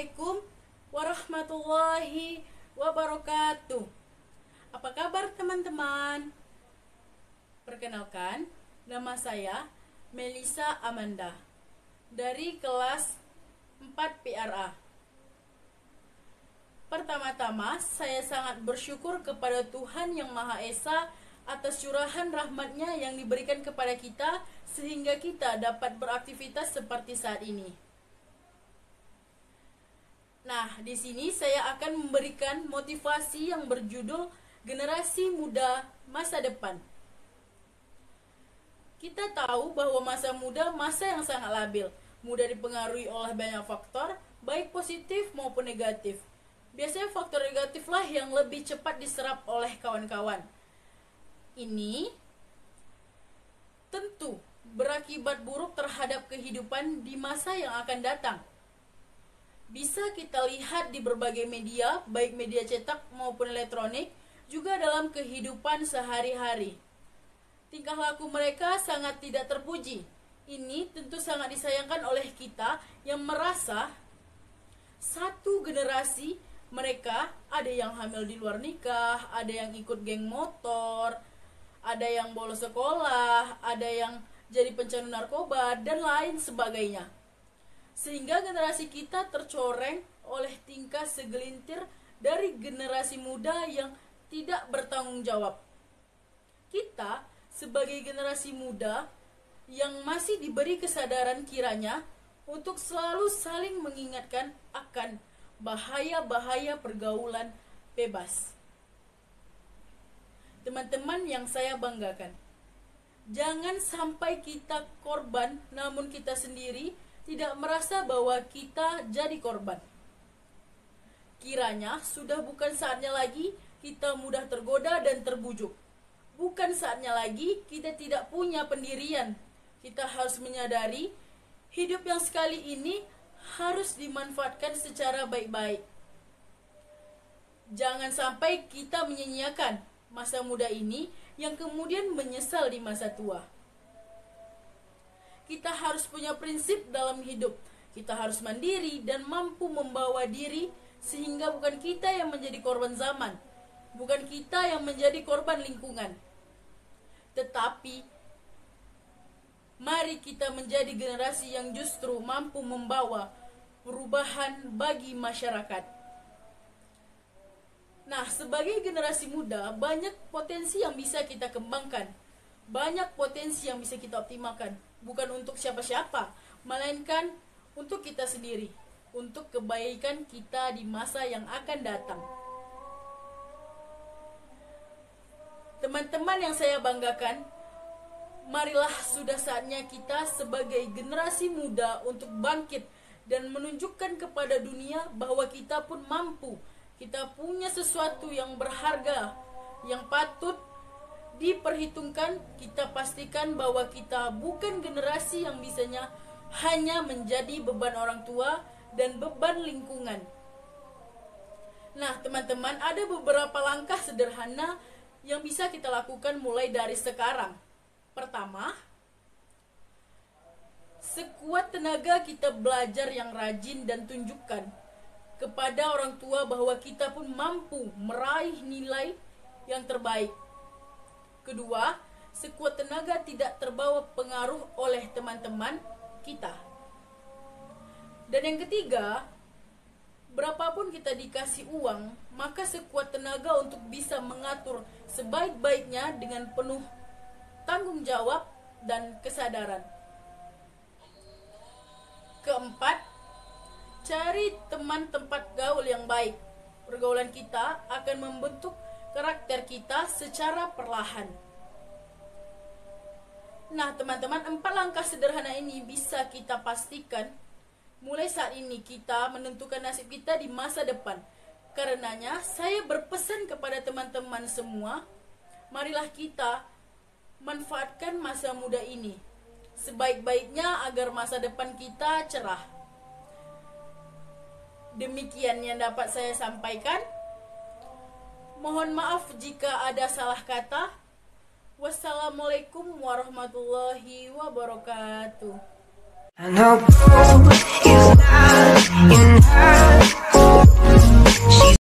Assalamualaikum warahmatullahi wabarakatuh. Apa kabar teman-teman? Perkenalkan, nama saya Melisa Amanda dari kelas 4 PRA. Pertama-tama, saya sangat bersyukur kepada Tuhan Yang Maha Esa atas curahan rahmat-Nya yang diberikan kepada kita sehingga kita dapat beraktivitas seperti saat ini. Nah, di sini saya akan memberikan motivasi yang berjudul Generasi Muda Masa Depan. Kita tahu bahwa masa muda masa yang sangat labil, mudah dipengaruhi oleh banyak faktor, baik positif maupun negatif. Biasanya faktor negatiflah yang lebih cepat diserap oleh kawan-kawan. Ini tentu berakibat buruk terhadap kehidupan di masa yang akan datang. Bisa kita lihat di berbagai media, baik media cetak maupun elektronik, juga dalam kehidupan sehari-hari. Tingkah laku mereka sangat tidak terpuji. Ini tentu sangat disayangkan oleh kita yang merasa satu generasi mereka ada yang hamil di luar nikah, ada yang ikut geng motor, ada yang bolos sekolah, ada yang jadi pecandu narkoba, dan lain sebagainya. Sehingga generasi kita tercoreng oleh tingkah segelintir dari generasi muda yang tidak bertanggung jawab. Kita sebagai generasi muda yang masih diberi kesadaran kiranya untuk selalu saling mengingatkan akan bahaya-bahaya pergaulan bebas. Teman-teman yang saya banggakan, jangan sampai kita korban namun kita sendiri tidak merasa bahwa kita jadi korban. Kiranya sudah bukan saatnya lagi kita mudah tergoda dan terbujuk. Bukan saatnya lagi kita tidak punya pendirian. Kita harus menyadari hidup yang sekali ini harus dimanfaatkan secara baik-baik. Jangan sampai kita menyia-nyiakan masa muda ini yang kemudian menyesal di masa tua. Kita harus punya prinsip dalam hidup. Kita harus mandiri dan mampu membawa diri sehingga bukan kita yang menjadi korban zaman, bukan kita yang menjadi korban lingkungan. Tetapi mari kita menjadi generasi yang justru mampu membawa perubahan bagi masyarakat. Nah, sebagai generasi muda, banyak potensi yang bisa kita kembangkan. Banyak potensi yang bisa kita optimalkan. Bukan untuk siapa-siapa, melainkan untuk kita sendiri, untuk kebaikan kita di masa yang akan datang. Teman-teman yang saya banggakan, marilah sudah saatnya kita sebagai generasi muda untuk bangkit dan menunjukkan kepada dunia bahwa kita pun mampu. Kita punya sesuatu yang berharga, yang patut diperhitungkan. Kita pastikan bahwa kita bukan generasi yang bisanya hanya menjadi beban orang tua dan beban lingkungan. Nah, teman-teman, ada beberapa langkah sederhana yang bisa kita lakukan mulai dari sekarang. Pertama, sekuat tenaga kita belajar yang rajin dan tunjukkan kepada orang tua bahwa kita pun mampu meraih nilai yang terbaik. Kedua, sekuat tenaga tidak terbawa pengaruh oleh teman-teman kita. Dan yang ketiga, berapapun kita dikasih uang, maka sekuat tenaga untuk bisa mengatur sebaik-baiknya dengan penuh tanggung jawab dan kesadaran. Keempat, cari teman tempat gaul yang baik. Pergaulan kita akan membentuk karakter kita secara perlahan. Nah, teman-teman, 4 langkah sederhana ini bisa kita pastikan mulai saat ini kita menentukan nasib kita di masa depan. Karenanya, saya berpesan kepada teman-teman semua, marilah kita manfaatkan masa muda ini sebaik-baiknya agar masa depan kita cerah. Demikian yang dapat saya sampaikan. Mohon maaf jika ada salah kata. Wassalamualaikum warahmatullahi wabarakatuh. I know gold is not enough.